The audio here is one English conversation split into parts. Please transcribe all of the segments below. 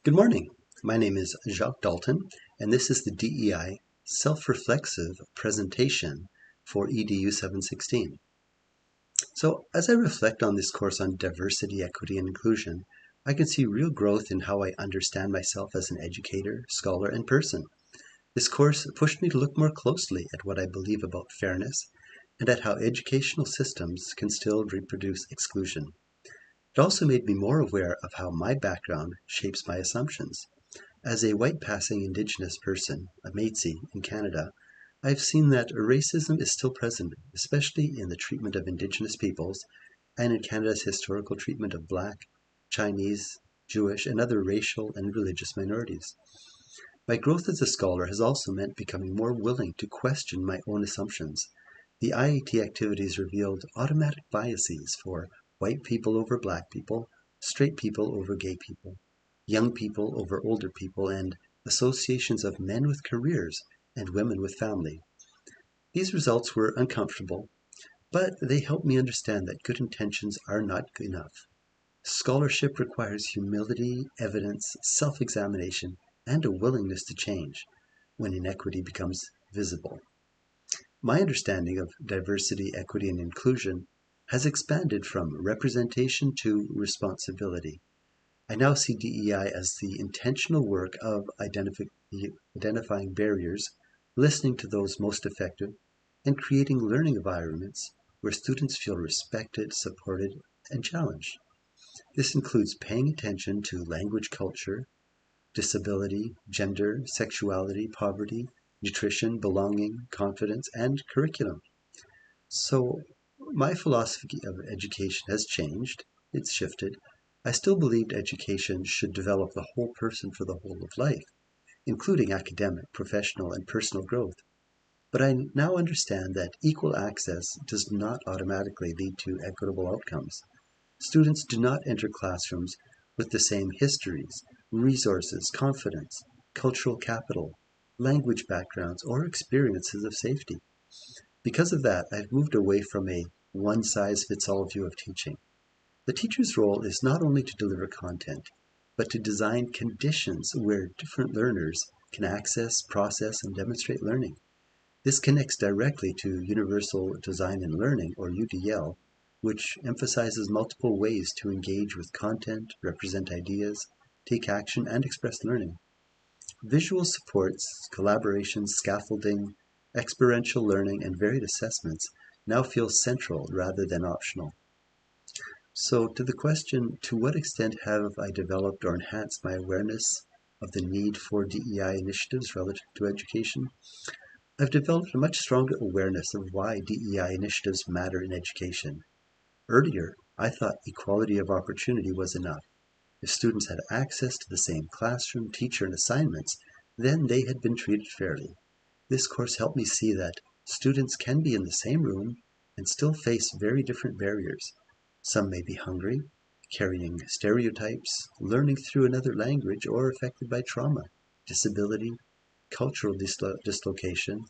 Good morning. My name is JDalton, and this is the DEI Self-Reflexive Presentation for EDU 716. So, as I reflect on this course on diversity, equity, and inclusion, I can see real growth in how I understand myself as an educator, scholar, and person. This course pushed me to look more closely at what I believe about fairness and at how educational systems can still reproduce exclusion. It also made me more aware of how my background shapes my assumptions. As a white-passing Indigenous person, a Métis in Canada, I've seen that racism is still present, especially in the treatment of Indigenous peoples and in Canada's historical treatment of Black, Chinese, Jewish, and other racial and religious minorities. My growth as a scholar has also meant becoming more willing to question my own assumptions. The IAT activities revealed automatic biases for white people over Black people, straight people over gay people, young people over older people, and associations of men with careers and women with family. These results were uncomfortable, but they helped me understand that good intentions are not enough. Scholarship requires humility, evidence, self-examination, and a willingness to change when inequity becomes visible. My understanding of diversity, equity, and inclusion has expanded from representation to responsibility. I now see DEI as the intentional work of identifying barriers, listening to those most effective, and creating learning environments where students feel respected, supported, and challenged. This includes paying attention to language culture, disability, gender, sexuality, poverty, nutrition, belonging, confidence, and curriculum. So my philosophy of education has changed, it's shifted. I still believed education should develop the whole person for the whole of life, including academic, professional, and personal growth. But I now understand that equal access does not automatically lead to equitable outcomes. Students do not enter classrooms with the same histories, resources, confidence, cultural capital, language backgrounds, or experiences of safety. Because of that, I've moved away from a one-size-fits-all view of teaching. The teacher's role is not only to deliver content, but to design conditions where different learners can access, process, and demonstrate learning. This connects directly to Universal Design and Learning, or UDL, which emphasizes multiple ways to engage with content, represent ideas, take action, and express learning. Visual supports, collaboration, scaffolding, experiential learning, and varied assessments now feel central rather than optional. So to the question, to what extent have I developed or enhanced my awareness of the need for DEI initiatives relative to education? I've developed a much stronger awareness of why DEI initiatives matter in education. Earlier, I thought equality of opportunity was enough. If students had access to the same classroom, teacher, and assignments, then they had been treated fairly. This course helped me see that students can be in the same room and still face very different barriers. Some may be hungry, carrying stereotypes, learning through another language, or affected by trauma, disability, cultural dislocation,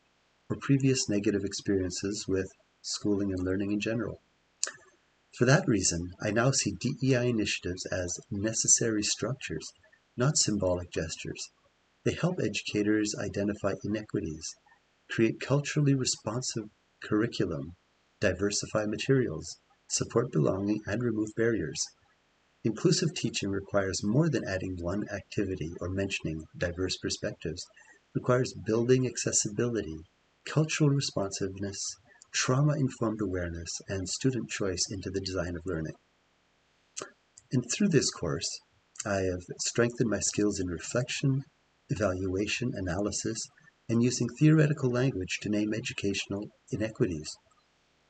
or previous negative experiences with schooling and learning in general. For that reason, I now see DEI initiatives as necessary structures, not symbolic gestures. They help educators identify inequities, create culturally responsive curriculum, diversify materials, support belonging, and remove barriers. Inclusive teaching requires more than adding one activity or mentioning diverse perspectives. It requires building accessibility, cultural responsiveness, trauma-informed awareness, and student choice into the design of learning. And through this course, I have strengthened my skills in reflection, evaluation, analysis, and using theoretical language to name educational inequities.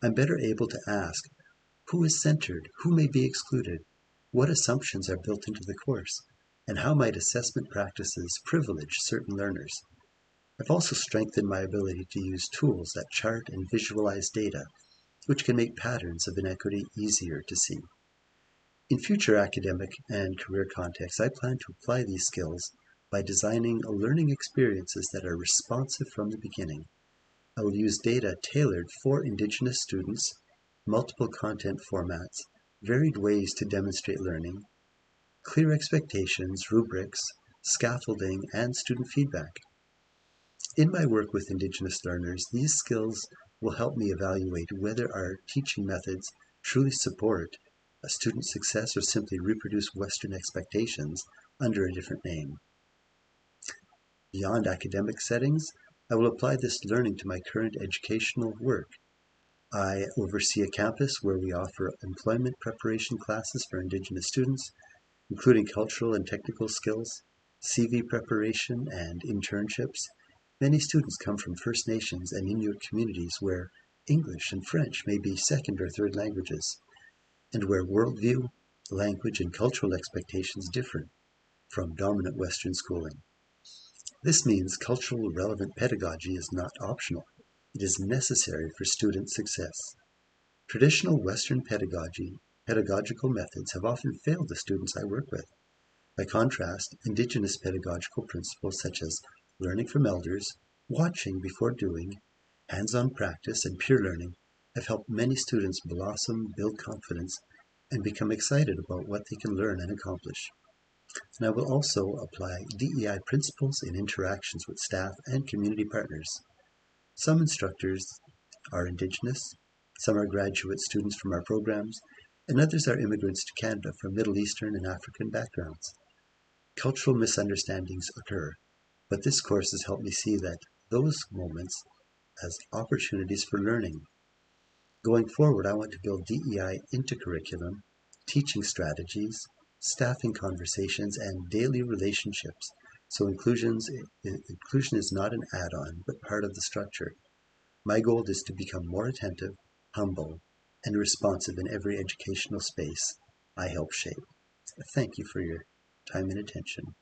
I'm better able to ask, who is centered? Who may be excluded? What assumptions are built into the course? And how might assessment practices privilege certain learners? I've also strengthened my ability to use tools that chart and visualize data, which can make patterns of inequity easier to see. In future academic and career contexts, I plan to apply these skills by designing learning experiences that are responsive from the beginning. I will use data tailored for Indigenous students, multiple content formats, varied ways to demonstrate learning, clear expectations, rubrics, scaffolding, and student feedback. In my work with Indigenous learners, these skills will help me evaluate whether our teaching methods truly support a student's success or simply reproduce Western expectations under a different name. Beyond academic settings, I will apply this learning to my current educational work. I oversee a campus where we offer employment preparation classes for Indigenous students, including cultural and technical skills, CV preparation, and internships. Many students come from First Nations and Inuit communities where English and French may be second or third languages, and where worldview, language, and cultural expectations differ from dominant Western schooling. This means cultural relevant pedagogy is not optional. It is necessary for student success. Traditional Western pedagogical methods have often failed the students I work with. By contrast, Indigenous pedagogical principles such as learning from elders, watching before doing, hands-on practice, and peer learning have helped many students blossom, build confidence, and become excited about what they can learn and accomplish. And I will also apply DEI principles in interactions with staff and community partners. Some instructors are Indigenous, some are graduate students from our programs, and others are immigrants to Canada from Middle Eastern and African backgrounds. Cultural misunderstandings occur, but this course has helped me see that those moments as opportunities for learning. Going forward, I want to build DEI into curriculum, teaching strategies, staffing conversations, and daily relationships. So inclusion is not an add-on, but part of the structure. My goal is to become more attentive, humble, and responsive in every educational space I help shape. Thank you for your time and attention.